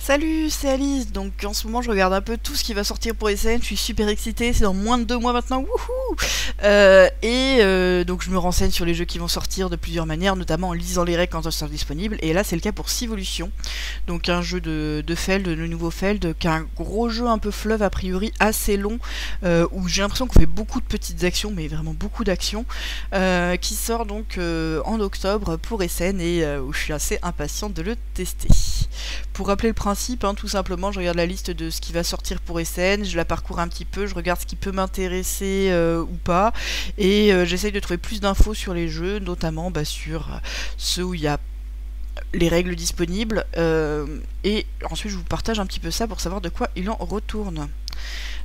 Salut, c'est Alice. Donc en ce moment, je regarde un peu tout ce qui va sortir pour SN. Je suis super excitée. C'est dans moins de 2 mois maintenant. Wouhou. Donc je me renseigne sur les jeux qui vont sortir de plusieurs manières, notamment en lisant les règles quand elles sont disponibles. Et là, c'est le cas pour Civolution. Donc un jeu de Feld, le nouveau Feld, qui est un gros jeu un peu fleuve a priori assez long, où j'ai l'impression qu'on fait beaucoup de petites actions, mais vraiment beaucoup d'actions, qui sort donc en octobre pour SN et où je suis assez impatiente de le tester. Pour rappeler le principe, hein, tout simplement, je regarde la liste de ce qui va sortir pour SN, je la parcours un petit peu, je regarde ce qui peut m'intéresser ou pas, et j'essaye de trouver plus d'infos sur les jeux, notamment sur ceux où il y a les règles disponibles, et ensuite je vous partage un petit peu ça pour savoir de quoi il en retourne.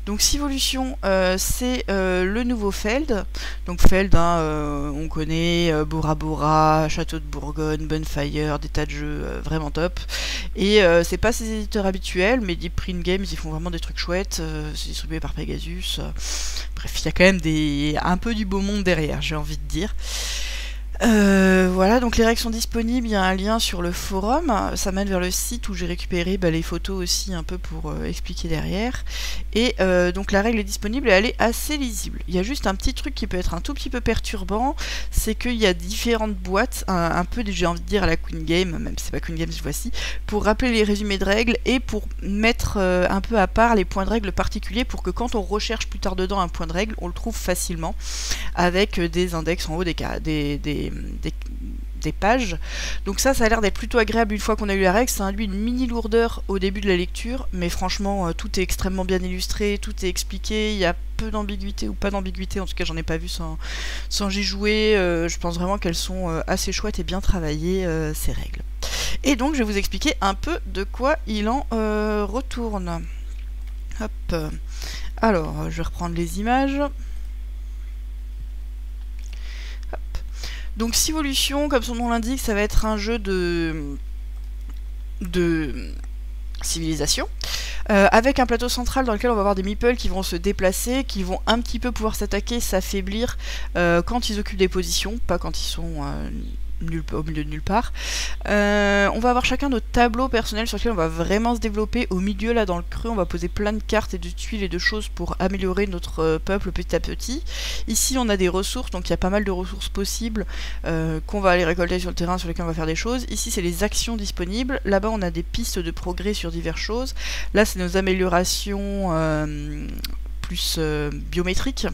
Donc Civolution, c'est le nouveau Feld. Donc Feld, hein, on connaît Bora Bora, Château de Bourgogne, Bonfire, des tas de jeux vraiment top. Et c'est pas ses éditeurs habituels, mais Deep Print Games, ils font vraiment des trucs chouettes. C'est distribué par Pegasus. Bref, il y a quand même un peu du beau monde derrière, j'ai envie de dire. Voilà, donc les règles sont disponibles, il y a un lien sur le forum, ça mène vers le site où j'ai récupéré les photos aussi un peu pour expliquer derrière. Et donc la règle est disponible et elle est assez lisible. Il y a juste un petit truc qui peut être un tout petit peu perturbant, c'est qu'il y a différentes boîtes, un peu j'ai envie de dire à la Queen Game, même si c'est pas Queen Game cette fois-ci, pour rappeler les résumés de règles et pour mettre un peu à part les points de règles particuliers pour que quand on recherche plus tard dedans un point de règle, on le trouve facilement avec des index en haut des pages. Donc ça a l'air d'être plutôt agréable une fois qu'on a lu la règle. Ça induit une mini lourdeur au début de la lecture, mais franchement tout est extrêmement bien illustré, tout est expliqué, il y a peu d'ambiguïté ou pas d'ambiguïté, en tout cas j'en ai pas vu sans j'y jouer. Je pense vraiment qu'elles sont assez chouettes et bien travaillées ces règles. Et donc je vais vous expliquer un peu de quoi il en retourne. Hop. Alors je vais reprendre les images. Donc Civolution, comme son nom l'indique, ça va être un jeu de civilisation, avec un plateau central dans lequel on va avoir des meeples qui vont se déplacer, qui vont un petit peu pouvoir s'attaquer, s'affaiblir quand ils occupent des positions, pas quand ils sont au milieu de nulle part. On va avoir chacun notre tableau personnel sur lequel on va vraiment se développer. Au milieu, là dans le creux, on va poser plein de cartes et de tuiles et de choses pour améliorer notre peuple petit à petit. Ici on a des ressources, donc il y a pas mal de ressources possibles qu'on va aller récolter sur le terrain, sur lesquelles on va faire des choses. Ici c'est les actions disponibles, là-bas on a des pistes de progrès sur diverses choses. Là c'est nos améliorations plus biométriques,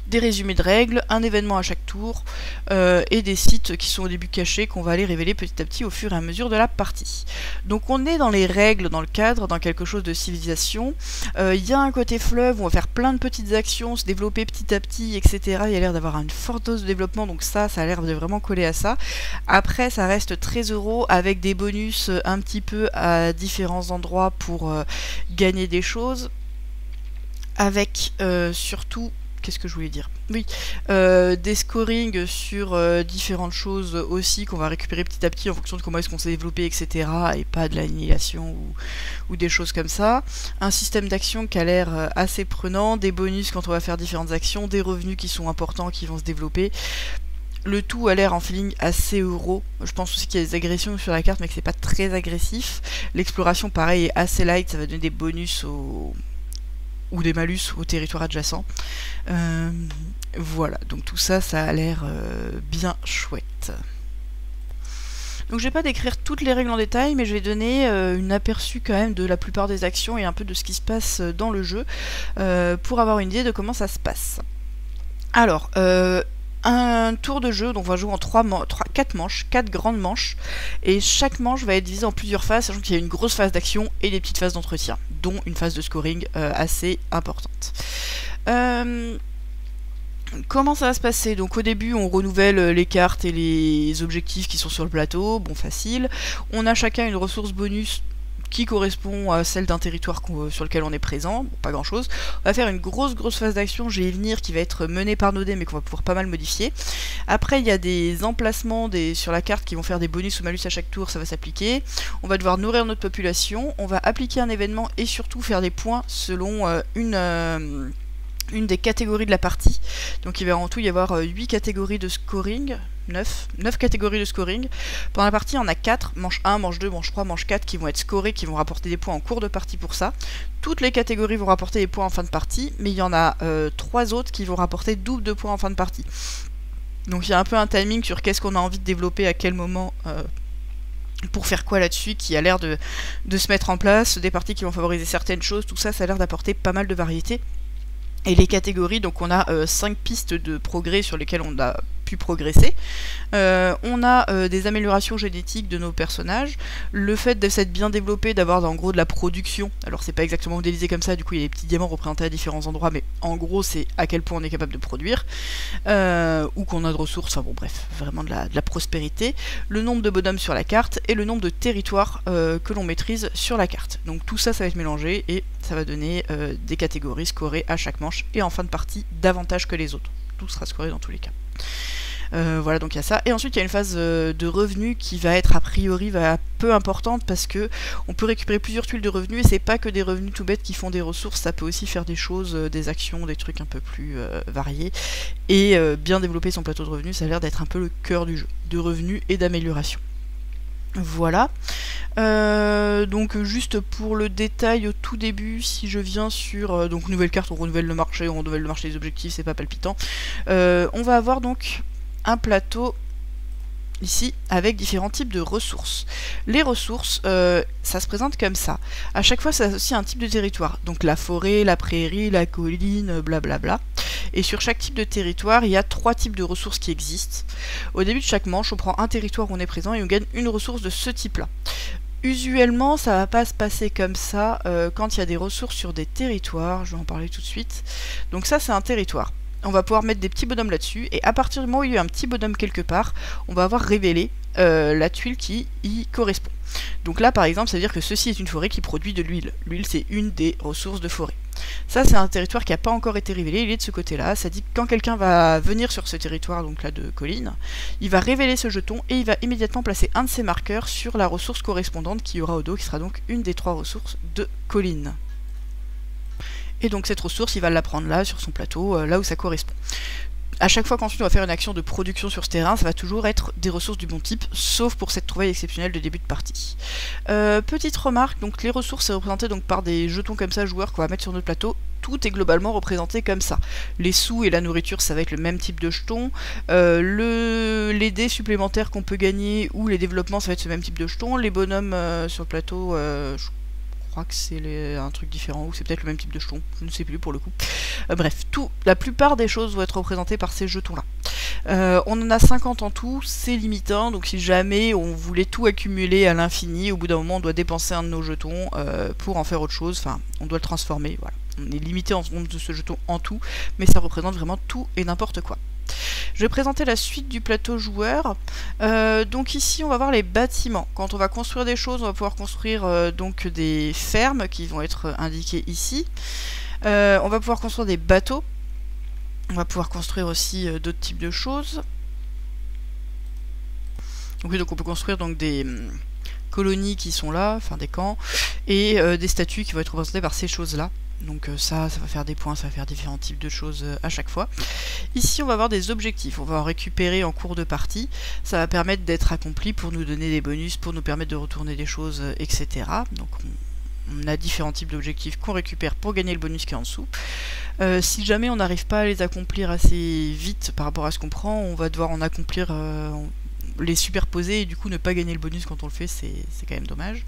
des résumés de règles, un événement à chaque tour, et des sites qui sont au début cachés qu'on va aller révéler petit à petit au fur et à mesure de la partie. Donc on est dans les règles, dans le cadre, dans quelque chose de civilisation. Il y a un côté fleuve où on va faire plein de petites actions, se développer petit à petit, etc. Il y a l'air d'avoir une forte dose de développement, donc ça a l'air de vraiment coller à ça. Après ça reste très euro avec des bonus un petit peu à différents endroits pour gagner des choses, avec surtout... Qu'est-ce que je voulais dire? Oui, des scorings sur différentes choses aussi qu'on va récupérer petit à petit en fonction de comment est-ce qu'on s'est développé, etc. Et pas de l'annihilation ou des choses comme ça. Un système d'action qui a l'air assez prenant, des bonus quand on va faire différentes actions, des revenus qui sont importants, qui vont se développer. Le tout a l'air en feeling assez euro. Je pense aussi qu'il y a des agressions sur la carte, mais que c'est pas très agressif. L'exploration, pareil, est assez light, ça va donner des bonus ou des malus au territoire adjacent. Voilà, donc tout ça, ça a l'air bien chouette. Donc je vais pas décrire toutes les règles en détail, mais je vais donner une aperçu quand même de la plupart des actions et un peu de ce qui se passe dans le jeu, pour avoir une idée de comment ça se passe. Alors, un tour de jeu, donc on va jouer en 4 manches, 4 grandes manches, et chaque manche va être divisée en plusieurs phases, sachant qu'il y a une grosse phase d'action et des petites phases d'entretien, dont une phase de scoring assez importante. Comment ça va se passer? Donc au début on renouvelle les cartes et les objectifs qui sont sur le plateau, bon facile. On a chacun une ressource bonus qui correspond à celle d'un territoire sur lequel on est présent, bon, pas grand chose. On va faire une grosse phase d'action, je vais y venir, qui va être menée par nos dés mais qu'on va pouvoir pas mal modifier. Après il y a des emplacements sur la carte qui vont faire des bonus ou malus à chaque tour, ça va s'appliquer. On va devoir nourrir notre population, on va appliquer un événement et surtout faire des points selon une des catégories de la partie. Donc il va en tout y avoir 8 catégories de scoring, 9 catégories de scoring. Pendant la partie, on a 4, manche 1, manche 2, manche 3, manche 4 qui vont être scorées, qui vont rapporter des points en cours de partie pour ça. Toutes les catégories vont rapporter des points en fin de partie, mais il y en a 3 autres qui vont rapporter double de points en fin de partie. Donc il y a un peu un timing sur qu'est-ce qu'on a envie de développer à quel moment pour faire quoi là-dessus, qui a l'air de se mettre en place, des parties qui vont favoriser certaines choses, tout ça, ça a l'air d'apporter pas mal de variété. Et les catégories, donc on a 5 pistes de progrès sur lesquelles on a pu progresser. On a des améliorations génétiques de nos personnages, le fait de s'être bien développé, d'avoir en gros de la production, alors c'est pas exactement modélisé comme ça, du coup il y a des petits diamants représentés à différents endroits, mais en gros c'est à quel point on est capable de produire, ou qu'on a de ressources, enfin bon bref, vraiment de la prospérité, le nombre de bonhommes sur la carte, et le nombre de territoires que l'on maîtrise sur la carte. Donc tout ça, ça va être mélangé, et ça va donner des catégories scorées à chaque manche, et en fin de partie, davantage que les autres. Tout sera scoré dans tous les cas. Voilà, donc il y a ça. Et ensuite il y a une phase de revenus qui va être a priori peu importante, parce que on peut récupérer plusieurs tuiles de revenus, et c'est pas que des revenus tout bêtes qui font des ressources, ça peut aussi faire des choses, des actions, des trucs un peu plus variés. Et bien développer son plateau de revenus, ça a l'air d'être un peu le cœur du jeu, de revenus et d'amélioration. Voilà. Donc juste pour le détail au tout début, si je viens sur donc nouvelle carte, on renouvelle le marché des objectifs, c'est pas palpitant. On va avoir donc un plateau ici avec différents types de ressources. Les ressources, ça se présente comme ça. À chaque fois, ça associe un type de territoire. Donc la forêt, la prairie, la colline, blablabla. Et sur chaque type de territoire, il y a 3 types de ressources qui existent. Au début de chaque manche, on prend un territoire où on est présent et on gagne une ressource de ce type-là. Usuellement, ça va pas se passer comme ça quand il y a des ressources sur des territoires. Je vais en parler tout de suite. Donc ça, c'est un territoire. On va pouvoir mettre des petits bonhommes là-dessus, et à partir du moment où il y a un petit bonhomme quelque part, on va avoir révélé la tuile qui y correspond. Donc là, par exemple, ça veut dire que ceci est une forêt qui produit de l'huile. L'huile, c'est une des ressources de forêt. Ça, c'est un territoire qui n'a pas encore été révélé, il est de ce côté-là. Ça dit que quand quelqu'un va venir sur ce territoire, donc là de colline, il va révéler ce jeton, et il va immédiatement placer un de ses marqueurs sur la ressource correspondante qui y aura au dos, qui sera donc une des 3 ressources de colline. Et donc cette ressource, il va la prendre là, sur son plateau, là où ça correspond. À chaque fois qu'ensuite on va faire une action de production sur ce terrain, ça va toujours être des ressources du bon type, sauf pour cette trouvaille exceptionnelle de début de partie. Petite remarque, donc les ressources c'est représenté donc par des jetons comme ça, joueurs qu'on va mettre sur notre plateau. Tout est globalement représenté comme ça. Les sous et la nourriture, ça va être le même type de jetons. Les dés supplémentaires qu'on peut gagner ou les développements, ça va être ce même type de jetons. Les bonhommes sur le plateau, je crois que c'est un truc différent, ou c'est peut-être le même type de jeton, je ne sais plus pour le coup. Bref, la plupart des choses vont être représentées par ces jetons-là. On en a 50 en tout, c'est limitant, donc si jamais on voulait tout accumuler à l'infini, au bout d'un moment on doit dépenser un de nos jetons pour en faire autre chose, enfin on doit le transformer, voilà. On est limité en nombre de ce jeton en tout, mais ça représente vraiment tout et n'importe quoi. Je vais présenter la suite du plateau joueur. Donc ici on va voir les bâtiments. Quand on va construire des choses, on va pouvoir construire donc des fermes qui vont être indiquées ici. On va pouvoir construire des bateaux. On va pouvoir construire aussi d'autres types de choses. Donc on peut construire donc des colonies qui sont là, enfin des camps, et des statues qui vont être représentées par ces choses-là. Donc ça va faire des points, ça va faire différents types de choses à chaque fois. Ici on va avoir des objectifs, on va en récupérer en cours de partie, ça va permettre d'être accompli pour nous donner des bonus, pour nous permettre de retourner des choses, etc. Donc on a différents types d'objectifs qu'on récupère pour gagner le bonus qui est en dessous. Si jamais on n'arrive pas à les accomplir assez vite par rapport à ce qu'on prend, on va devoir en accomplir, les superposer et du coup ne pas gagner le bonus quand on le fait, c'est quand même dommage.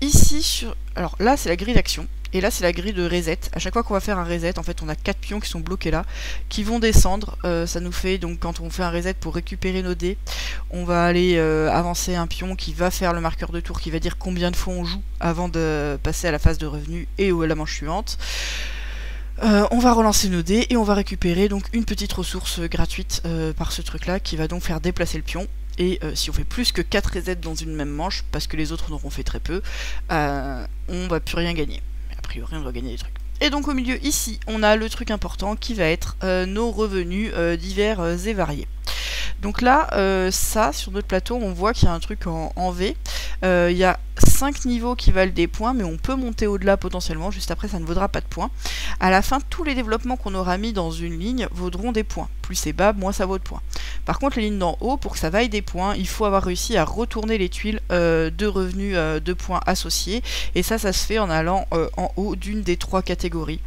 Ici, alors là c'est la grille d'action, et là c'est la grille de reset. À chaque fois qu'on va faire un reset, en fait on a 4 pions qui sont bloqués là, qui vont descendre. Ça nous fait, donc quand on fait un reset pour récupérer nos dés, on va aller avancer un pion qui va faire le marqueur de tour, qui va dire combien de fois on joue avant de passer à la phase de revenu et à la manche suivante. On va relancer nos dés et on va récupérer donc une petite ressource gratuite par ce truc là, qui va donc faire déplacer le pion. Et si on fait plus que 4 resets dans une même manche, parce que les autres n'auront fait très peu, on va plus rien gagner. A priori on doit gagner des trucs. Et donc au milieu ici, on a le truc important qui va être nos revenus divers et variés. Donc là, ça, sur notre plateau, on voit qu'il y a un truc en V. Il y a 5 niveaux qui valent des points, mais on peut monter au-delà potentiellement, juste après ça ne vaudra pas de points. À la fin, tous les développements qu'on aura mis dans une ligne vaudront des points. Plus c'est bas, moins ça vaut de points. Par contre, les lignes d'en haut, pour que ça vaille des points, il faut avoir réussi à retourner les tuiles de revenus de points associés, et ça se fait en allant en haut d'une des 3 catégories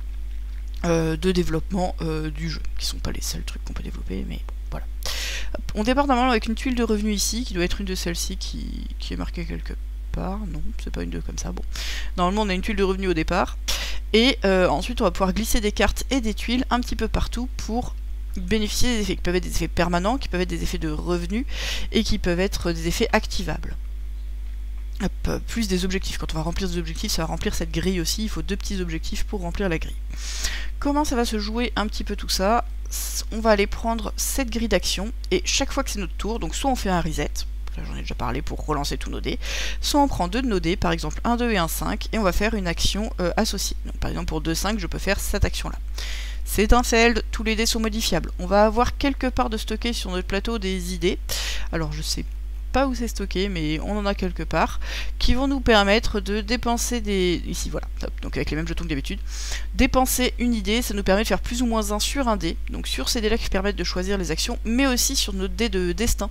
de développement du jeu, qui sont pas les seuls trucs qu'on peut développer, mais bon, voilà. On démarre normalement avec une tuile de revenus ici, qui doit être une de celles-ci qui est marquée quelque part. Non, c'est pas une de comme ça. Bon, normalement on a une tuile de revenus au départ, et ensuite on va pouvoir glisser des cartes et des tuiles un petit peu partout pour bénéficier des effets qui peuvent être des effets permanents, qui peuvent être des effets de revenus, et qui peuvent être des effets activables. Hop, plus des objectifs. Quand on va remplir des objectifs, ça va remplir cette grille aussi. Il faut 2 petits objectifs pour remplir la grille. Comment ça va se jouer un petit peu tout ça? On va aller prendre cette grille d'action, et chaque fois que c'est notre tour, donc soit on fait un reset, là j'en ai déjà parlé pour relancer tous nos dés, soit on prend 2 de nos dés, par exemple un 2 et un 5, et on va faire une action associée. Donc par exemple pour 2 5, je peux faire cette action là. C'est un feld, tous les dés sont modifiables. On va avoir quelque part de stocké sur notre plateau des idées. Alors je sais pas où c'est stocké, mais on en a quelque part, qui vont nous permettre de dépenser des... Ici, voilà, hop, donc avec les mêmes jetons que d'habitude. Dépenser une idée, ça nous permet de faire plus ou moins 1 sur un dé, donc sur ces dés-là qui permettent de choisir les actions, mais aussi sur notre dé de destin,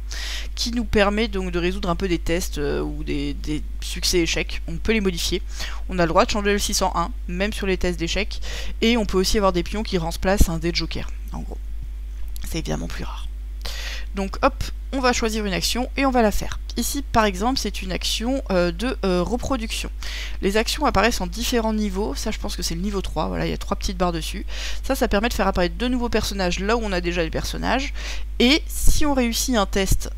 qui nous permet donc de résoudre un peu des tests ou des succès-échecs. On peut les modifier. On a le droit de changer le 601, même sur les tests d'échecs, et on peut aussi avoir des pions qui remplacent un dé de joker, en gros. C'est évidemment plus rare. Donc hop, on va choisir une action et on va la faire. Ici par exemple c'est une action de reproduction. Les actions apparaissent en différents niveaux, ça je pense que c'est le niveau 3, voilà il y a 3 petites barres dessus. Ça permet de faire apparaître de nouveaux personnages là où on a déjà des personnages. Et si on réussit un test...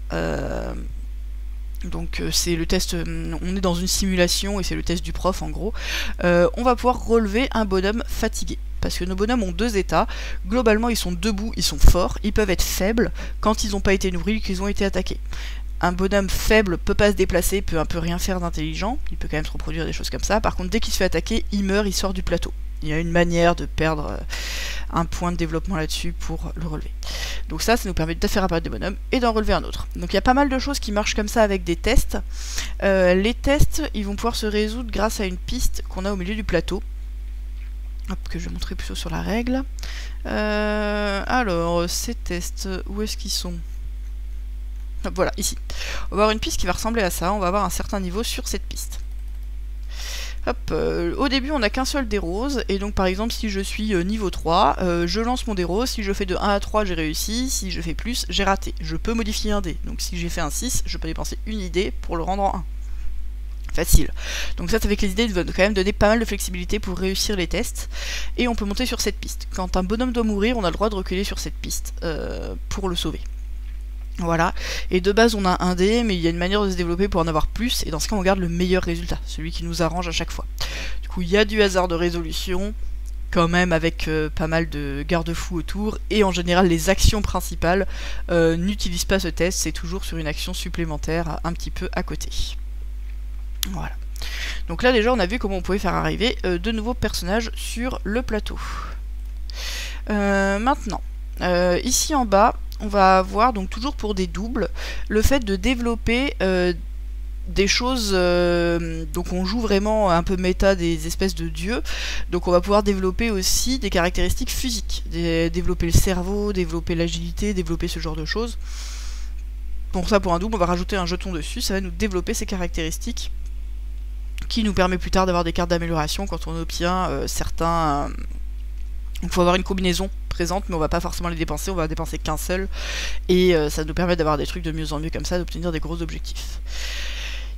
donc c'est le test, on est dans une simulation et c'est le test du prof en gros, on va pouvoir relever un bonhomme fatigué. Parce que nos bonhommes ont 2 états, globalement ils sont debout, ils sont forts, ils peuvent être faibles quand ils n'ont pas été nourris, qu'ils ont été attaqués. Un bonhomme faible peut pas se déplacer, peut un peu rien faire d'intelligent, il peut quand même se reproduire des choses comme ça, par contre dès qu'il se fait attaquer, il meurt, il sort du plateau. Il y a une manière de perdre un point de développement là-dessus pour le relever. Donc ça nous permet de faire apparaître des bonhommes et d'en relever un autre. Donc il y a pas mal de choses qui marchent comme ça avec des tests. Les tests, ils vont pouvoir se résoudre grâce à une piste qu'on a au milieu du plateau. Hop, que je vais montrer plutôt sur la règle. Alors, ces tests, où est-ce qu'ils sont? Hop, voilà, ici. On va avoir une piste qui va ressembler à ça, on va avoir un certain niveau sur cette piste. Hop, au début on n'a qu'un seul dé rose, et donc par exemple si je suis niveau 3, je lance mon dé rose, si je fais de 1 à 3 j'ai réussi, si je fais plus j'ai raté. Je peux modifier un dé, donc si j'ai fait un 6, je peux dépenser une idée pour le rendre en 1. Facile. Donc ça avec les idées, il va quand même donner pas mal de flexibilité pour réussir les tests. Et on peut monter sur cette piste. Quand un bonhomme doit mourir, on a le droit de reculer sur cette piste pour le sauver. Voilà. Et de base, on a un dé, mais il y a une manière de se développer pour en avoir plus. Et dans ce cas, on garde le meilleur résultat, celui qui nous arrange à chaque fois. Du coup, il y a du hasard de résolution, quand même avec pas mal de garde-fous autour. Et en général, les actions principales n'utilisent pas ce test. C'est toujours sur une action supplémentaire un petit peu à côté. Voilà. Donc là déjà on a vu comment on pouvait faire arriver de nouveaux personnages sur le plateau. Maintenant, ici en bas, on va avoir, donc toujours pour des doubles, le fait de développer des choses, donc on joue vraiment un peu méta des espèces de dieux, donc on va pouvoir développer aussi des caractéristiques physiques, développer le cerveau, développer l'agilité, développer ce genre de choses. Pour ça, pour un double, on va rajouter un jeton dessus, ça va nous développer ces caractéristiques, qui nous permet plus tard d'avoir des cartes d'amélioration quand on obtient certains... Il faut avoir une combinaison présente, mais on va pas forcément les dépenser, on va dépenser qu'un seul, et ça nous permet d'avoir des trucs de mieux en mieux comme ça, d'obtenir des gros objectifs.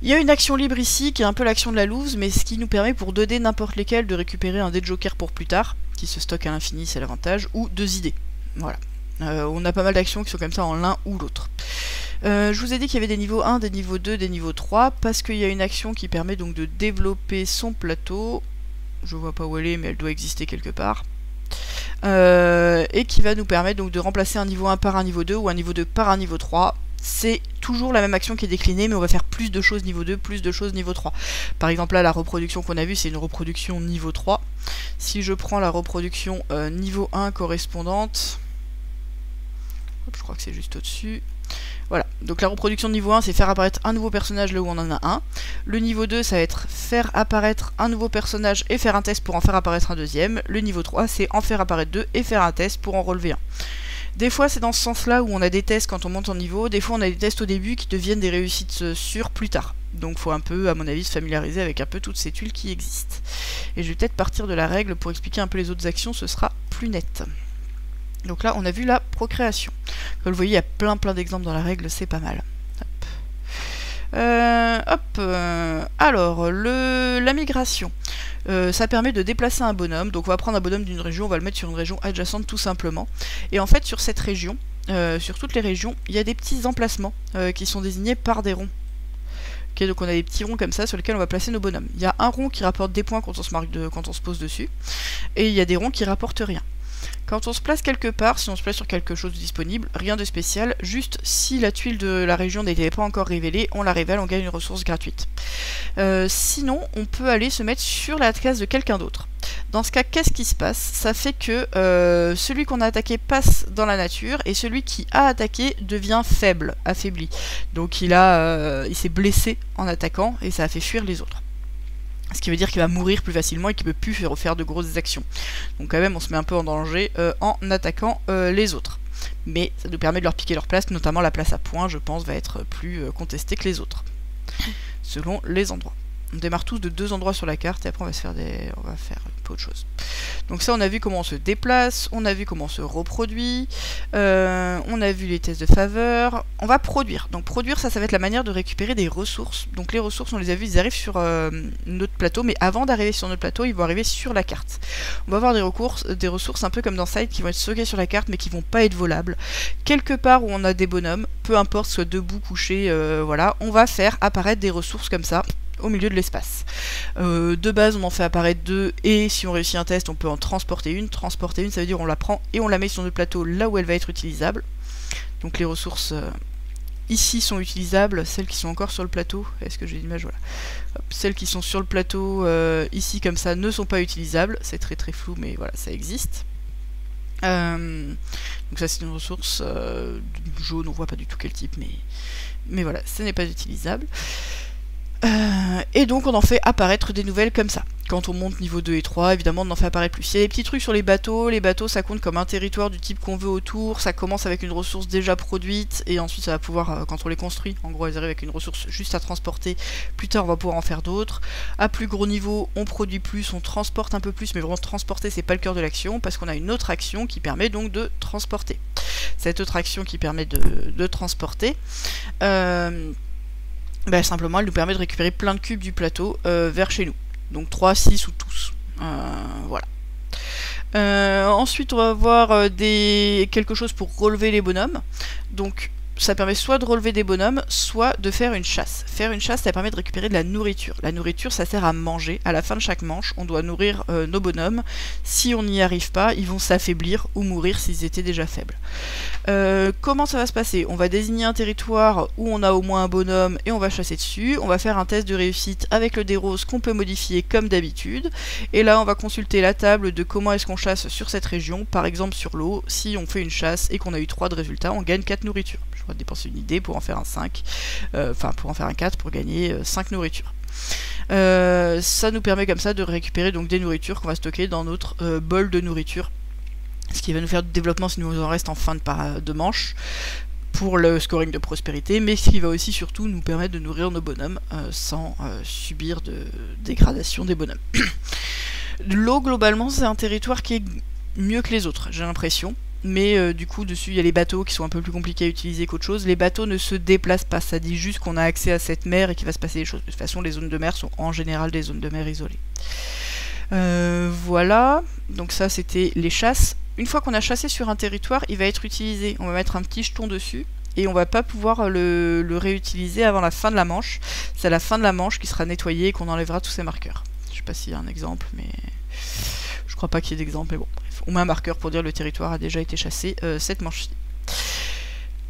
Il y a une action libre ici, qui est un peu l'action de la loose, mais ce qui nous permet pour 2 dés n'importe lesquels de récupérer un dé de joker pour plus tard, qui se stocke à l'infini, c'est l'avantage, ou 2 idées. Voilà. On a pas mal d'actions qui sont comme ça en l'un ou l'autre. Je vous ai dit qu'il y avait des niveaux 1, des niveaux 2, des niveaux 3, parce qu'il y a une action qui permet donc de développer son plateau. Je vois pas où elle est, mais elle doit exister quelque part. Et qui va nous permettre donc de remplacer un niveau 1 par un niveau 2, ou un niveau 2 par un niveau 3. C'est toujours la même action qui est déclinée, mais on va faire plus de choses niveau 2, plus de choses niveau 3. Par exemple là, la reproduction qu'on a vue, c'est une reproduction niveau 3. Si je prends la reproduction niveau 1 correspondante... Hop, je crois que c'est juste au-dessus... Voilà, donc la reproduction de niveau 1, c'est faire apparaître un nouveau personnage là où on en a un. Le niveau 2, ça va être faire apparaître un nouveau personnage et faire un test pour en faire apparaître un deuxième. Le niveau 3, c'est en faire apparaître deux et faire un test pour en relever un. Des fois, c'est dans ce sens-là où on a des tests quand on monte en niveau. Des fois, on a des tests au début qui deviennent des réussites sûres plus tard. Donc, faut un peu, à mon avis, se familiariser avec un peu toutes ces tuiles qui existent. Et je vais peut-être partir de la règle pour expliquer un peu les autres actions, ce sera plus net. Donc là, on a vu la procréation. Comme vous le voyez, il y a plein d'exemples dans la règle, c'est pas mal. Alors, la migration. Ça permet de déplacer un bonhomme. Donc on va prendre un bonhomme d'une région, on va le mettre sur une région adjacente tout simplement. Et en fait, sur cette région, sur toutes les régions, il y a des petits emplacements qui sont désignés par des ronds. Okay, donc on a des petits ronds comme ça sur lesquels on va placer nos bonhommes. Il y a un rond qui rapporte des points quand on se pose dessus, et il y a des ronds qui rapportent rien. Quand on se place quelque part, si on se place sur quelque chose de disponible, rien de spécial, juste si la tuile de la région n'était pas encore révélée, on la révèle, on gagne une ressource gratuite. Sinon, on peut aller se mettre sur la case de quelqu'un d'autre. Dans ce cas, qu'est-ce qui se passe? Ça fait que celui qu'on a attaqué passe dans la nature, et celui qui a attaqué devient faible, affaibli. Donc il s'est blessé en attaquant, et ça a fait fuir les autres. Ce qui veut dire qu'il va mourir plus facilement et qu'il ne peut plus faire de grosses actions. Donc quand même on se met un peu en danger en attaquant les autres. Mais ça nous permet de leur piquer leur place, notamment la place à points, je pense, va être plus contestée que les autres. Selon les endroits. On démarre tous de 2 endroits sur la carte et après on va faire un peu autre chose. Donc ça, on a vu comment on se déplace, on a vu comment on se reproduit, on a vu les tests de faveur. On va produire. Donc produire, ça va être la manière de récupérer des ressources. Donc les ressources, on les a vues, ils arrivent sur notre plateau, mais avant d'arriver sur notre plateau, ils vont arriver sur la carte. On va avoir des ressources un peu comme dans Side qui vont être stockées sur la carte, mais qui vont pas être volables. Quelque part où on a des bonhommes, peu importe, soit debout, couché, voilà, on va faire apparaître des ressources comme ça au milieu de l'espace. De base, on en fait apparaître 2, et si on réussit un test, on peut en transporter une. Transporter une, ça veut dire on la prend et on la met sur notre plateau là où elle va être utilisable. Donc les ressources ici sont utilisables, celles qui sont encore sur le plateau, est-ce que j'ai l'image? Voilà. Hop, celles qui sont sur le plateau ici comme ça ne sont pas utilisables, c'est très flou mais voilà, ça existe. Donc ça c'est une ressource jaune, on voit pas du tout quel type, mais voilà, ce n'est pas utilisable. Et donc on en fait apparaître des nouvelles comme ça. Quand on monte niveau 2 et 3, évidemment on en fait apparaître plus. Il y a des petits trucs sur les bateaux ça compte comme un territoire du type qu'on veut autour, ça commence avec une ressource déjà produite, et ensuite ça va pouvoir, quand on les construit, en gros elles arrivent avec une ressource juste à transporter, plus tard on va pouvoir en faire d'autres. À plus gros niveau, on produit plus, on transporte un peu plus, mais vraiment transporter c'est pas le cœur de l'action, parce qu'on a une autre action qui permet donc de transporter. Cette autre action qui permet de transporter, simplement elle nous permet de récupérer plein de cubes du plateau vers chez nous. Donc 3, 6 ou tous. Voilà. Ensuite on va avoir quelque chose pour relever les bonhommes. Donc ça permet soit de relever des bonhommes, soit de faire une chasse. Faire une chasse, ça permet de récupérer de la nourriture. La nourriture, ça sert à manger. À la fin de chaque manche, on doit nourrir nos bonhommes. Si on n'y arrive pas, ils vont s'affaiblir ou mourir s'ils étaient déjà faibles. Comment ça va se passer? On va désigner un territoire où on a au moins un bonhomme et on va chasser dessus. On va faire un test de réussite avec le dé rose qu'on peut modifier comme d'habitude. Et là, on va consulter la table de comment est-ce qu'on chasse sur cette région. Par exemple, sur l'eau, si on fait une chasse et qu'on a eu 3 de résultats, on gagne 4 nourritures. Je vais dépenser une idée pour en faire un 5, pour en faire un 4 pour gagner 5 nourritures. Ça nous permet comme ça de récupérer donc des nourritures qu'on va stocker dans notre bol de nourriture, ce qui va nous faire du développement si nous en reste en fin de manche pour le scoring de prospérité, mais ce qui va aussi surtout nous permettre de nourrir nos bonhommes sans subir de dégradation des bonhommes. L'eau globalement c'est un territoire qui est mieux que les autres, j'ai l'impression. Mais du coup dessus il y a les bateaux qui sont un peu plus compliqués à utiliser qu'autre chose. Les bateaux ne se déplacent pas, ça dit juste qu'on a accès à cette mer et qu'il va se passer des choses. De toute façon les zones de mer sont en général des zones de mer isolées. Voilà, donc ça c'était les chasses. Une fois qu'on a chassé sur un territoire, il va être utilisé, on va mettre un petit jeton dessus et on va pas pouvoir le réutiliser avant la fin de la manche. C'est à la fin de la manche qu'il sera nettoyé et qu'on enlèvera tous ces marqueurs. Je sais pas s'il y a un exemple, mais je crois pas qu'il y ait d'exemple, mais bon, bref. On met un marqueur pour dire le territoire a déjà été chassé cette manche-ci.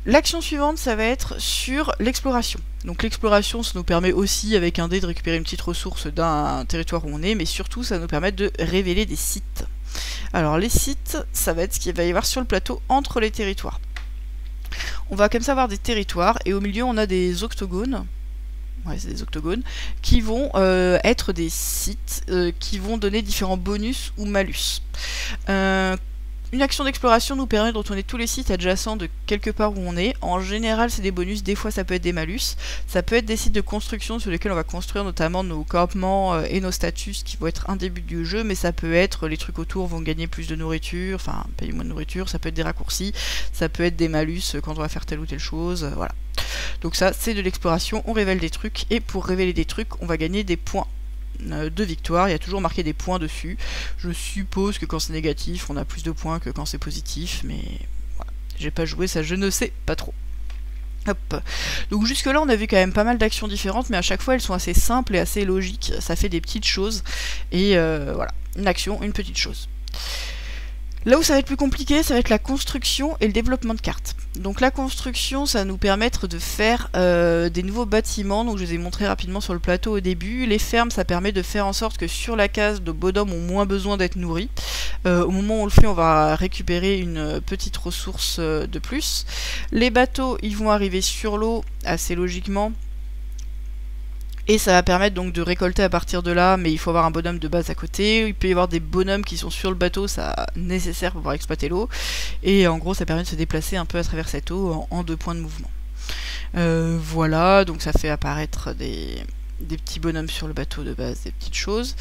L'action suivante, ça va être sur l'exploration. Donc l'exploration, ça nous permet aussi, avec un dé, de récupérer une petite ressource d'un territoire où on est, mais surtout, ça nous permet de révéler des sites. Alors les sites, ça va être ce qu'il va y avoir sur le plateau entre les territoires. on va comme ça avoir des territoires, et au milieu on a des octogones. Ouais, c'est des octogones, qui vont être des sites qui vont donner différents bonus ou malus. Une action d'exploration nous permet de retourner tous les sites adjacents de quelque part où on est. En général, c'est des bonus, des fois ça peut être des malus. Ça peut être des sites de construction sur lesquels on va construire notamment nos campements et nos statuts, qui vont être un début du jeu, mais ça peut être les trucs autour vont gagner plus de nourriture, enfin payer moins de nourriture, ça peut être des raccourcis, ça peut être des malus quand on va faire telle ou telle chose, voilà. Donc ça, c'est de l'exploration, on révèle des trucs, et pour révéler des trucs, on va gagner des points de victoire. Il y a toujours marqué des points dessus. Je suppose que quand c'est négatif, on a plus de points que quand c'est positif, mais voilà. J'ai pas joué, ça je ne sais pas trop. Hop. Donc jusque là on a vu quand même pas mal d'actions différentes, mais à chaque fois elles sont assez simples et assez logiques, ça fait des petites choses, et voilà, une action, une petite chose. Là où ça va être plus compliqué, ça va être la construction et le développement de cartes. Donc la construction, ça va nous permettre de faire des nouveaux bâtiments, donc je les ai montrés rapidement sur le plateau au début. Les fermes, ça permet de faire en sorte que sur la case, nos bonhommes ont moins besoin d'être nourris. Au moment où on le fait, on va récupérer une petite ressource de plus. Les bateaux, ils vont arriver sur l'eau assez logiquement. Et ça va permettre donc de récolter à partir de là, mais il faut avoir un bonhomme de base à côté. Il peut y avoir des bonhommes qui sont sur le bateau, ça nécessaire pour pouvoir exploiter l'eau. Et en gros, ça permet de se déplacer un peu à travers cette eau en 2 points de mouvement. Voilà, donc ça fait apparaître des petits bonhommes sur le bateau de base, des petites choses.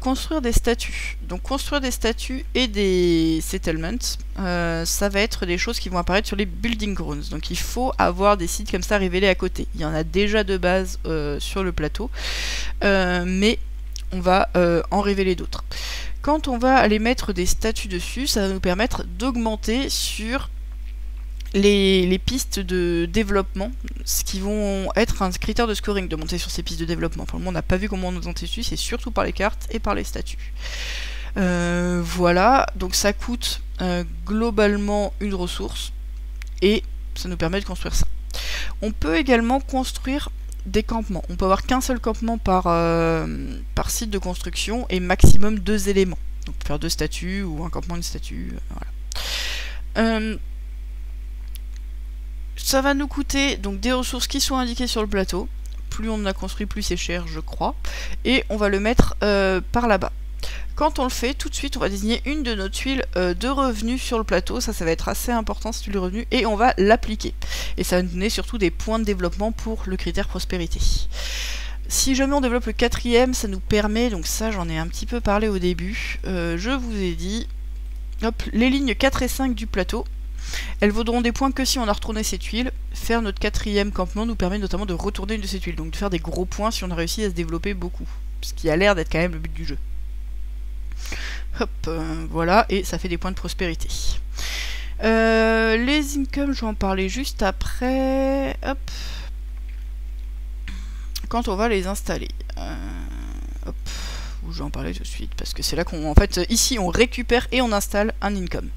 Construire des statues. Donc construire des statues et des settlements, ça va être des choses qui vont apparaître sur les building grounds. Donc il faut avoir des sites comme ça révélés à côté. Il y en a déjà de base sur le plateau, mais on va en révéler d'autres. Quand on va aller mettre des statues dessus, ça va nous permettre d'augmenter sur les pistes de développement, ce qui vont être un critère de scoring, de monter sur ces pistes de développement. Pour le moment, on n'a pas vu comment on nous monter dessus, c'est surtout par les cartes et par les statuts. Voilà, donc ça coûte globalement une ressource, et ça nous permet de construire ça. On peut également construire des campements. On peut avoir qu'un seul campement par site de construction, et maximum 2 éléments. Donc faire 2 statues, ou un campement, une statue, voilà. Ça va nous coûter donc des ressources qui sont indiquées sur le plateau. Plus on en a construit, plus c'est cher, je crois. Et on va le mettre par là-bas. Quand on le fait, tout de suite, on va désigner une de nos tuiles de revenus sur le plateau. Ça va être assez important, cette tuile de revenus. Et on va l'appliquer. Et ça va nous donner surtout des points de développement pour le critère prospérité. Si jamais on développe le 4e, ça nous permet, donc ça j'en ai un petit peu parlé au début, je vous ai dit, hop, les lignes 4 et 5 du plateau. Elles vaudront des points que si on a retourné ces tuiles. Faire notre 4e campement nous permet notamment de retourner une de ces tuiles, donc de faire des gros points si on a réussi à se développer beaucoup. Ce qui a l'air d'être quand même le but du jeu. Hop, voilà, et ça fait des points de prospérité. Les incomes, je vais en parler juste après. Hop. Quand on va les installer. Hop. Je vais en parler tout de suite, parce que c'est là qu'on... En fait, ici, on récupère et on installe un income.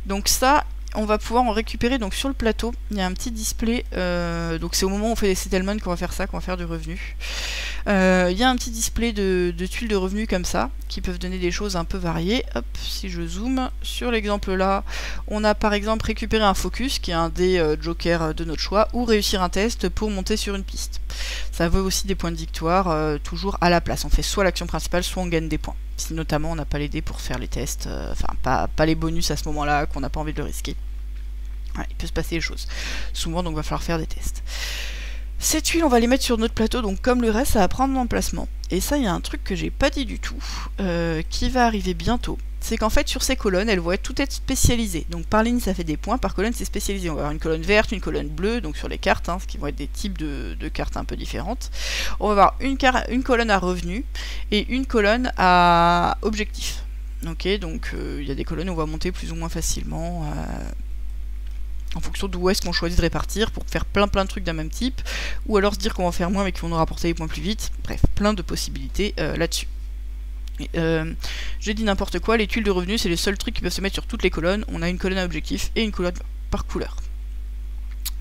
Donc ça... On va pouvoir en récupérer, donc sur le plateau, il y a un petit display, donc c'est au moment où on fait des settlements qu'on va faire ça, qu'on va faire du revenu. Il y a un petit display de tuiles de revenus comme ça, qui peuvent donner des choses un peu variées. Hop, si je zoome, sur l'exemple là, on a par exemple récupéré un focus, qui est un des jokers de notre choix, ou réussir un test pour monter sur une piste. Ça vaut aussi des points de victoire, toujours à la place. On fait soit l'action principale, soit on gagne des points. Si notamment on n'a pas les dés pour faire les tests, enfin pas les bonus à ce moment-là, qu'on n'a pas envie de le risquer. Ouais, il peut se passer des choses. Souvent, donc, il va falloir faire des tests. Ces tuiles, on va les mettre sur notre plateau, donc comme le reste, ça va prendre l'emplacement. Et ça, il y a un truc que j'ai pas dit du tout, qui va arriver bientôt. C'est qu'en fait, sur ces colonnes, elles vont toutes être spécialisées. Donc par ligne, ça fait des points, par colonne, c'est spécialisé. On va avoir une colonne verte, une colonne bleue, donc sur les cartes, ce qui vont être des types de cartes un peu différentes. On va avoir une colonne à revenus et une colonne à objectifs. Ok, donc il y a des colonnes où on va monter plus ou moins facilement... en fonction d'où est-ce qu'on choisit de répartir pour faire plein de trucs d'un même type, ou alors se dire qu'on va faire moins mais qu'on nous rapporter les points plus vite. Bref, plein de possibilités là-dessus. J'ai dit n'importe quoi, les tuiles de revenus c'est les seuls trucs qui peuvent se mettre sur toutes les colonnes. On a une colonne à objectif et une colonne par couleur.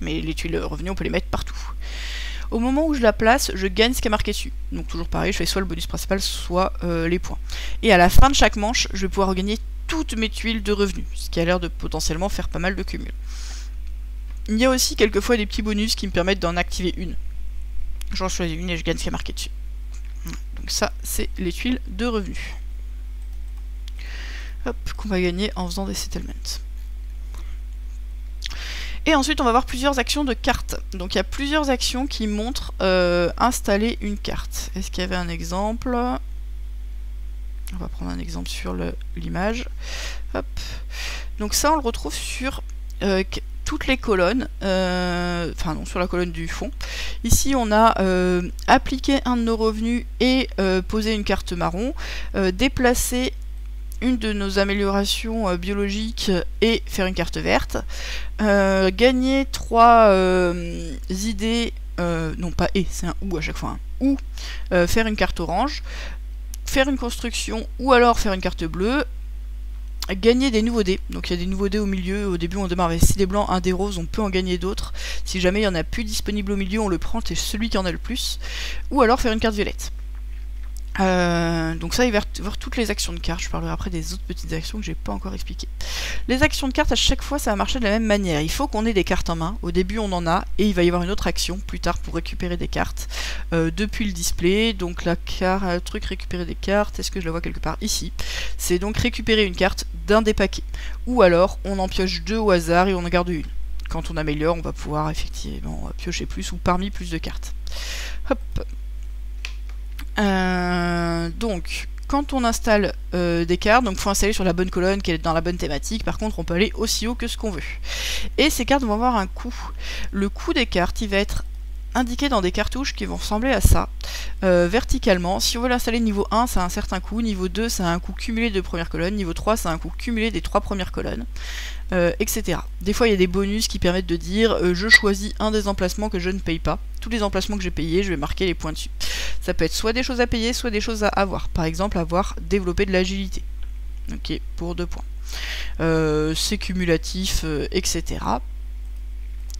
Mais les tuiles de revenus on peut les mettre partout. Au moment où je la place, je gagne ce qui est marqué dessus. Donc toujours pareil, je fais soit le bonus principal, soit les points. Et à la fin de chaque manche, je vais pouvoir regagner toutes mes tuiles de revenus, ce qui a l'air de potentiellement faire pas mal de cumul. il y a aussi quelquefois des petits bonus qui me permettent d'en activer une. J'en choisis une et je gagne ce qui est marqué dessus. Donc ça, c'est les tuiles de revenus. Hop, qu'on va gagner en faisant des settlements. Et ensuite, on va voir plusieurs actions de cartes. Donc il y a plusieurs actions qui montrent installer une carte. Est-ce qu'il y avait un exemple? On va prendre un exemple sur l'image. Hop. Donc ça, on le retrouve sur toutes les colonnes, enfin non, sur la colonne du fond. Ici, on a appliqué un de nos revenus et posé une carte marron, déplacer une de nos améliorations biologiques et faire une carte verte, gagner 3 idées, non pas et, c'est un ou à chaque fois, hein, ou faire une carte orange, faire une construction ou alors faire une carte bleue, gagner des nouveaux dés. Donc il y a des nouveaux dés au milieu. Au début on démarre avec 6 dés blancs, 1 dé rose, on peut en gagner d'autres. Si jamais il y en a plus disponible au milieu, on le prend, c'est celui qui en a le plus. Ou alors faire une carte violette. Donc ça, il va voir toutes les actions de cartes. Je parlerai après des autres petites actions que j'ai pas encore expliquées. Les actions de cartes, à chaque fois, ça va marcher de la même manière. Il faut qu'on ait des cartes en main. Au début, on en a, et il va y avoir une autre action plus tard pour récupérer des cartes depuis le display. Donc la carte, truc récupérer des cartes. Est-ce que je la vois quelque part ici? C'est donc récupérer une carte d'un des paquets. Ou alors, on en pioche 2 au hasard et on en garde une. Quand on améliore, on va pouvoir effectivement piocher plus ou parmi plus de cartes. Hop. Donc, quand on installe des cartes, donc il faut installer sur la bonne colonne, qu'elle est dans la bonne thématique. Par contre, on peut aller aussi haut que ce qu'on veut. Et ces cartes vont avoir un coût. Le coût des cartes, il va être indiqué dans des cartouches qui vont ressembler à ça, verticalement. Si on veut l'installer niveau 1, ça a un certain coût. Niveau 2, ça a un coût cumulé de première colonne. Niveau 3, ça a un coût cumulé des 3 premières colonnes. Etc. Des fois il y a des bonus qui permettent de dire je choisis un des emplacements que je ne paye pas. Tous les emplacements que j'ai payés, je vais marquer les points dessus. Ça peut être soit des choses à payer, soit des choses à avoir. Par exemple, avoir développé de l'agilité. Ok, pour 2 points. C'est cumulatif, etc.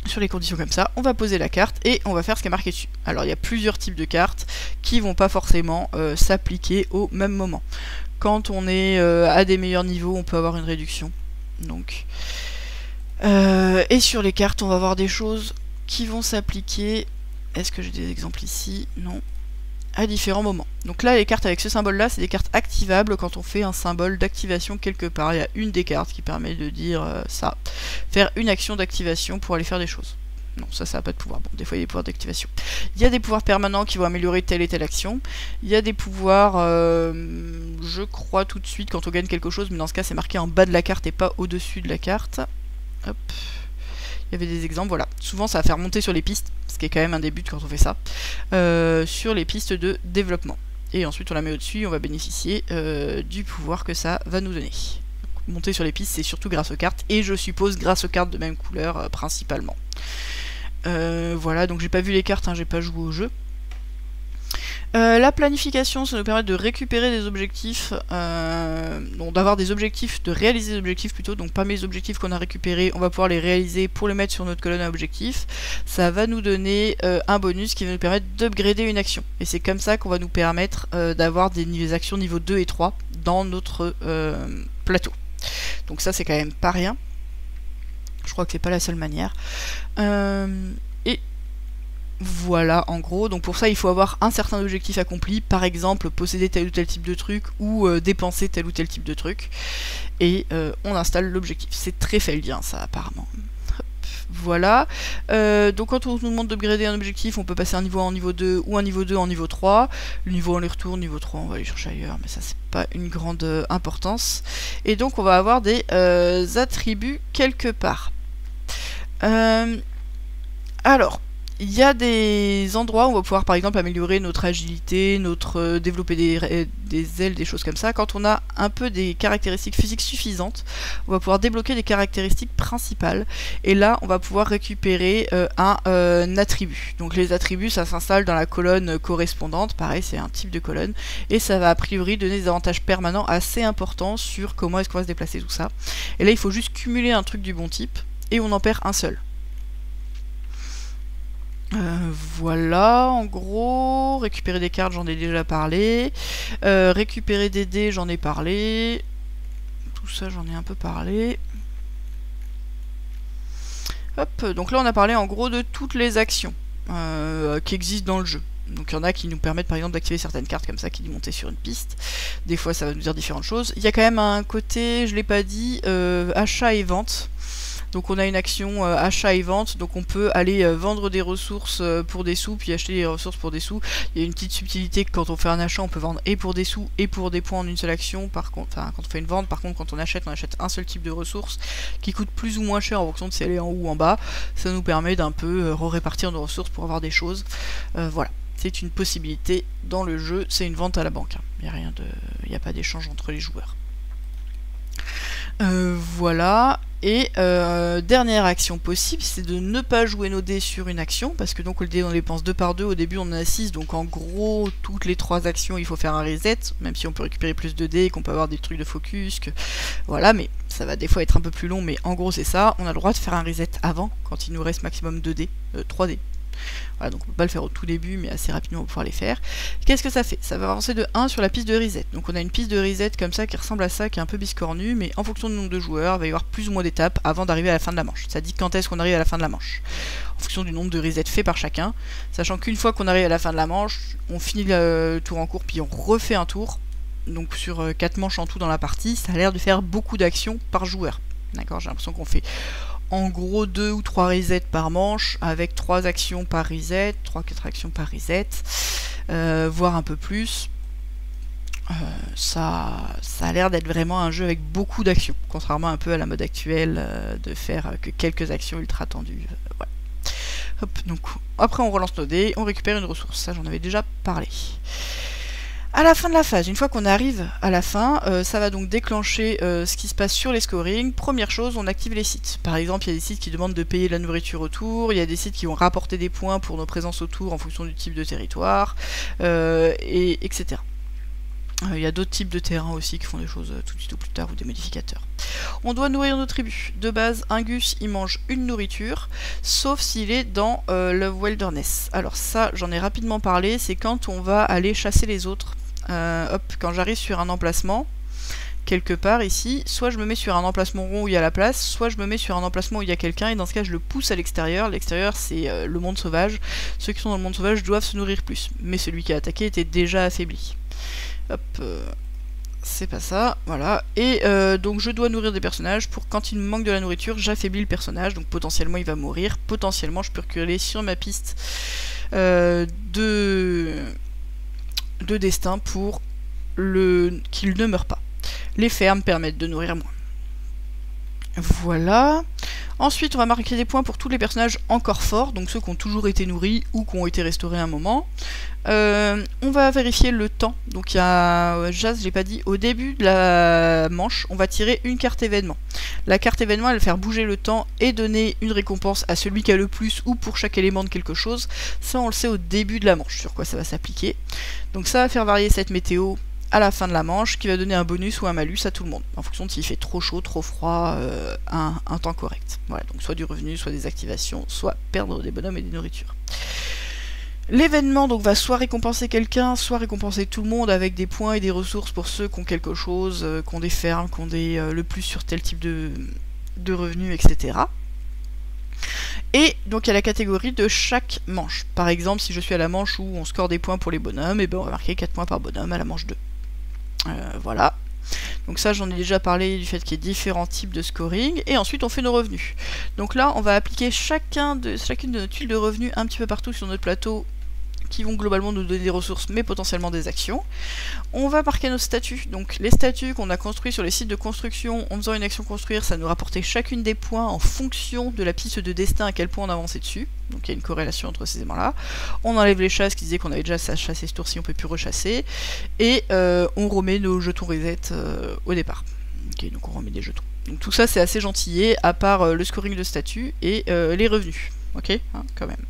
Sur les conditions comme ça, on va poser la carte et on va faire ce qui est marqué dessus. Alors il y a plusieurs types de cartes qui vont pas forcément s'appliquer au même moment. Quand on est à des meilleurs niveaux, on peut avoir une réduction. Donc, et sur les cartes, on va avoir des choses qui vont s'appliquer. Est-ce que j'ai des exemples ici? Non. À différents moments. Donc là, les cartes avec ce symbole-là, c'est des cartes activables quand on fait un symbole d'activation quelque part. Il y a une des cartes qui permet de dire ça. Faire une action d'activation pour aller faire des choses. Non, ça n'a pas de pouvoir. Bon, des fois, il y a des pouvoirs d'activation. Il y a des pouvoirs permanents qui vont améliorer telle et telle action. Il y a des pouvoirs, je crois tout de suite, quand on gagne quelque chose, mais dans ce cas, c'est marqué en bas de la carte et pas au-dessus de la carte. Hop. Il y avait des exemples, voilà. Souvent, ça va faire monter sur les pistes, ce qui est quand même un des buts quand on fait ça, sur les pistes de développement. Et ensuite, on la met au-dessus, on va bénéficier du pouvoir que ça va nous donner. Donc, monter sur les pistes, c'est surtout grâce aux cartes, et je suppose grâce aux cartes de même couleur, principalement. Voilà, donc j'ai pas vu les cartes, hein, j'ai pas joué au jeu. La planification, ça nous permet de récupérer des objectifs, d'avoir des objectifs, de réaliser des objectifs plutôt, donc parmi les objectifs qu'on a récupérés, on va pouvoir les réaliser pour les mettre sur notre colonne à objectifs. Ça va nous donner un bonus qui va nous permettre d'upgrader une action. Et c'est comme ça qu'on va nous permettre d'avoir des actions niveau 2 et 3 dans notre plateau. Donc ça c'est quand même pas rien. Je crois que c'est pas la seule manière. Et voilà, en gros. Donc pour ça, il faut avoir un certain objectif accompli. Par exemple, posséder tel ou tel type de truc ou dépenser tel ou tel type de truc. Et on installe l'objectif. C'est très feldien, ça, apparemment. Hop, voilà. Donc quand on nous demande d'upgrader un objectif, on peut passer un niveau 1 en niveau 2 ou un niveau 2 en niveau 3. Le niveau 1 les retourne, niveau 3 on va aller chercher ailleurs, mais ça c'est pas une grande importance. Et donc on va avoir des attributs quelque part. Alors, il y a des endroits où on va pouvoir par exemple améliorer notre agilité, développer des ailes, des choses comme ça. Quand on a un peu des caractéristiques physiques suffisantes, on va pouvoir débloquer des caractéristiques principales. Et là, on va pouvoir récupérer un attribut. Donc les attributs, ça s'installe dans la colonne correspondante. Pareil, c'est un type de colonne. Et ça va a priori donner des avantages permanents assez importants sur comment est-ce qu'on va se déplacer, tout ça. Et là, il faut juste cumuler un truc du bon type. Et on en perd un seul. Voilà, en gros, récupérer des cartes, j'en ai déjà parlé. Récupérer des dés, j'en ai parlé. Tout ça, j'en ai un peu parlé. Hop, donc là on a parlé en gros de toutes les actions qui existent dans le jeu. Donc il y en a qui nous permettent par exemple d'activer certaines cartes comme ça, qui dit monter sur une piste. Des fois ça va nous dire différentes choses. Il y a quand même un côté, je l'ai pas dit, achat et vente. Donc on a une action achat et vente, donc on peut aller vendre des ressources pour des sous, puis acheter des ressources pour des sous. Il y a une petite subtilité que quand on fait un achat, on peut vendre et pour des sous et pour des points en une seule action. Par contre, quand on fait une vente, par contre quand on achète un seul type de ressources qui coûte plus ou moins cher en fonction de si elle est en haut ou en bas. Ça nous permet d'un peu répartir nos ressources pour avoir des choses. Voilà. C'est une possibilité dans le jeu, c'est une vente à la banque. Il n'y a pas d'échange entre les joueurs. Voilà. Et dernière action possible, c'est de ne pas jouer nos dés sur une action, parce que donc le dé on les pense 2 par 2, au début on en a 6, donc en gros toutes les 3 actions il faut faire un reset, même si on peut récupérer plus de dés, qu'on peut avoir des trucs de focus, voilà, mais ça va des fois être un peu plus long, mais en gros c'est ça, on a le droit de faire un reset avant, quand il nous reste maximum 2 dés, 3 dés. Voilà, donc on peut pas le faire au tout début, mais assez rapidement on va pouvoir les faire. Qu'est-ce que ça fait? Ça va avancer de 1 sur la piste de reset. Donc on a une piste de reset comme ça qui ressemble à ça, qui est un peu biscornue, mais en fonction du nombre de joueurs, il va y avoir plus ou moins d'étapes avant d'arriver à la fin de la manche. Ça dit quand est-ce qu'on arrive à la fin de la manche, en fonction du nombre de resets faits par chacun, sachant qu'une fois qu'on arrive à la fin de la manche, on finit le tour en cours, puis on refait un tour. Donc sur 4 manches en tout dans la partie, ça a l'air de faire beaucoup d'actions par joueur. D'accord, j'ai l'impression qu'on fait en gros 2 ou 3 resets par manche, avec 3 actions par reset, 3-4 actions par reset, voire un peu plus. Ça a l'air d'être vraiment un jeu avec beaucoup d'actions, contrairement un peu à la mode actuelle de faire que quelques actions ultra tendues. Voilà. Hop, donc après on relance nos dés, on récupère une ressource, ça j'en avais déjà parlé. À la fin de la phase, une fois qu'on arrive à la fin, ça va donc déclencher ce qui se passe sur les scorings. Première chose, on active les sites. Par exemple, il y a des sites qui demandent de payer la nourriture autour, il y a des sites qui vont rapporter des points pour nos présences autour en fonction du type de territoire, etc. Il y a d'autres types de terrains aussi qui font des choses tout de suite ou plus tard, ou des modificateurs. On doit nourrir nos tribus. De base, un Gus, il mange une nourriture, sauf s'il est dans le wilderness. Alors ça, j'en ai rapidement parlé, c'est quand on va aller chasser les autres. Hop, quand j'arrive sur un emplacement, quelque part ici, soit je me mets sur un emplacement rond où il y a la place, soit je me mets sur un emplacement où il y a quelqu'un, et dans ce cas je le pousse à l'extérieur. L'extérieur c'est le monde sauvage. Ceux qui sont dans le monde sauvage doivent se nourrir plus, mais celui qui a attaqué était déjà affaibli. Hop, c'est pas ça, voilà. Et donc je dois nourrir des personnages, pour quand il me manque de la nourriture, j'affaiblis le personnage, donc potentiellement il va mourir, potentiellement je peux reculer sur ma piste de destin pour qu'il ne meure pas. Les fermes permettent de nourrir moins. Voilà. Ensuite, on va marquer des points pour tous les personnages encore forts, donc ceux qui ont toujours été nourris ou qui ont été restaurés à un moment. On va vérifier le temps. Donc il y a, Jazz, je l'ai pas dit, au début de la manche, on va tirer une carte événement. La carte événement, elle va faire bouger le temps et donner une récompense à celui qui a le plus ou pour chaque élément de quelque chose. Ça, on le sait au début de la manche, sur quoi ça va s'appliquer. Donc ça va faire varier cette météo à la fin de la manche, qui va donner un bonus ou un malus à tout le monde, en fonction de s'il fait trop chaud, trop froid, un temps correct. Voilà, donc soit du revenu, soit des activations, soit perdre des bonhommes et des nourritures. L'événement donc va soit récompenser quelqu'un, soit récompenser tout le monde avec des points et des ressources pour ceux qui ont quelque chose, qui ont des fermes, qui ont le plus sur tel type de revenus, etc. Et donc il y a la catégorie de chaque manche. Par exemple, si je suis à la manche où on score des points pour les bonhommes, et ben on va marquer 4 points par bonhomme à la manche 2. Voilà. Donc ça, j'en ai déjà parlé du fait qu'il y ait différents types de scoring. Et ensuite, on fait nos revenus. Donc là, on va appliquer chacune de nos tuiles de revenus un petit peu partout sur notre plateau, qui vont globalement nous donner des ressources, mais potentiellement des actions. On va marquer nos statuts. Donc les statuts qu'on a construits sur les sites de construction, en faisant une action construire, ça nous rapportait chacune des points en fonction de la piste de destin, à quel point on avançait dessus. Donc il y a une corrélation entre ces éléments-là. On enlève les chasses qui disaient qu'on avait déjà chassé ce tour-ci, on peut plus rechasser. Et on remet nos jetons reset au départ. Ok, donc on remet des jetons. Donc tout ça c'est assez gentillé, à part le scoring de statut et les revenus. Ok, hein, quand même.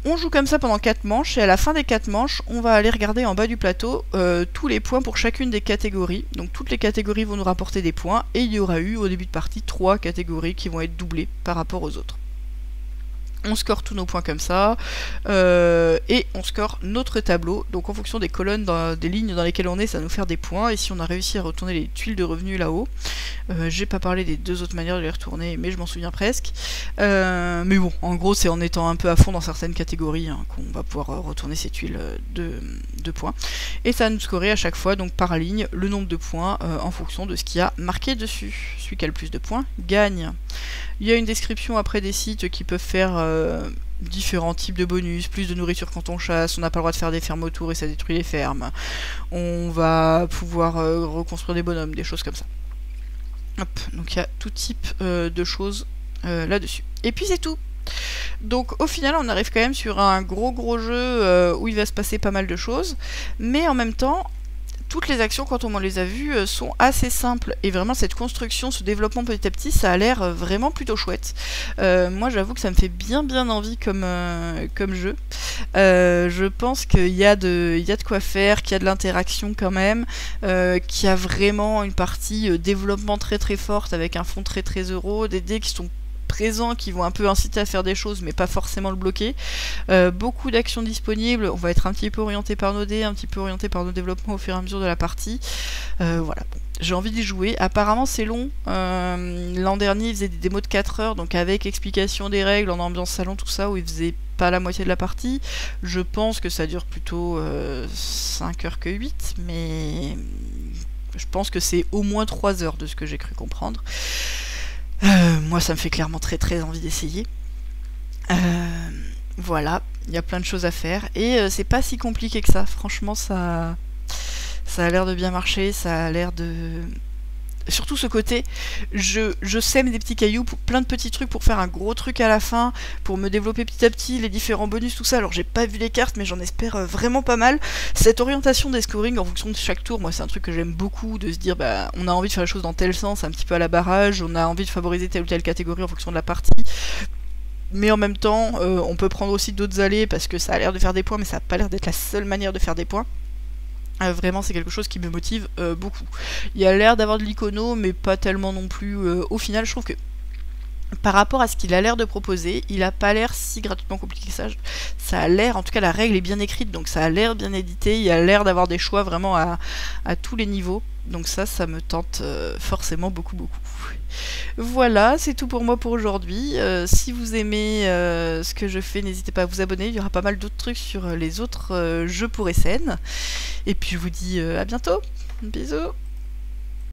On joue comme ça pendant 4 manches, et à la fin des 4 manches, on va aller regarder en bas du plateau tous les points pour chacune des catégories. Donc toutes les catégories vont nous rapporter des points, et il y aura eu au début de partie 3 catégories qui vont être doublées par rapport aux autres. On score tous nos points comme ça, et on score notre tableau. Donc en fonction des colonnes, des lignes dans lesquelles on est, ça va nous faire des points. Et si on a réussi à retourner les tuiles de revenus là-haut, j'ai pas parlé des deux autres manières de les retourner, mais je m'en souviens presque. Mais bon, en gros, c'est en étant un peu à fond dans certaines catégories hein, qu'on va pouvoir retourner ces tuiles de points. Et ça va nous scorer à chaque fois, donc par ligne, le nombre de points en fonction de ce qu'il y a marqué dessus. Celui qui a le plus de points gagne. Il y a une description après des sites qui peuvent faire différents types de bonus, plus de nourriture quand on chasse, on n'a pas le droit de faire des fermes autour et ça détruit les fermes. On va pouvoir reconstruire des bonhommes, des choses comme ça. Hop, donc il y a tout type de choses là-dessus. Et puis c'est tout. Donc au final on arrive quand même sur un gros jeu où il va se passer pas mal de choses, mais en même temps toutes les actions, quand on les a vues, sont assez simples. Et vraiment, cette construction, ce développement petit à petit, ça a l'air vraiment plutôt chouette. Moi, j'avoue que ça me fait bien envie comme jeu. Je pense qu'il y a de quoi faire, qu'il y a de l'interaction quand même, qu'il y a vraiment une partie développement très forte, avec un fond très euro, des dés qui sont présents, qui vont un peu inciter à faire des choses mais pas forcément le bloquer. Beaucoup d'actions disponibles, on va être un petit peu orienté par nos dés, un petit peu orienté par nos développements au fur et à mesure de la partie. Voilà, bon, j'ai envie d'y jouer. Apparemment c'est long, l'an dernier ils faisaient des démos de 4 heures, donc avec explication des règles, en ambiance salon, tout ça, où ils faisaient pas la moitié de la partie. Je pense que ça dure plutôt 5 heures que 8, mais je pense que c'est au moins 3 heures de ce que j'ai cru comprendre. Moi ça me fait clairement très envie d'essayer. Voilà, il y a plein de choses à faire et c'est pas si compliqué que ça. Franchement ça a l'air de bien marcher, ça a l'air de... Surtout ce côté, je sème des petits cailloux, pour plein de petits trucs pour faire un gros truc à la fin, pour me développer petit à petit, les différents bonus, tout ça. Alors j'ai pas vu les cartes, mais j'en espère vraiment pas mal. Cette orientation des scoring en fonction de chaque tour, moi c'est un truc que j'aime beaucoup, de se dire bah on a envie de faire les choses dans tel sens, un petit peu à la barrage, on a envie de favoriser telle ou telle catégorie en fonction de la partie. Mais en même temps, on peut prendre aussi d'autres allées parce que ça a l'air de faire des points, mais ça a pas l'air d'être la seule manière de faire des points. Vraiment c'est quelque chose qui me motive beaucoup. Il a l'air d'avoir de l'icono mais pas tellement non plus. Au final je trouve que par rapport à ce qu'il a l'air de proposer, il a pas l'air si gratuitement compliqué que ça. Ça a l'air, en tout cas la règle est bien écrite, donc ça a l'air bien édité, il a l'air d'avoir des choix vraiment à tous les niveaux. Donc ça me tente forcément beaucoup. Voilà, c'est tout pour moi pour aujourd'hui. Si vous aimez ce que je fais, n'hésitez pas à vous abonner, il y aura pas mal d'autres trucs sur les autres jeux pour SN. Et puis je vous dis à bientôt, bisous.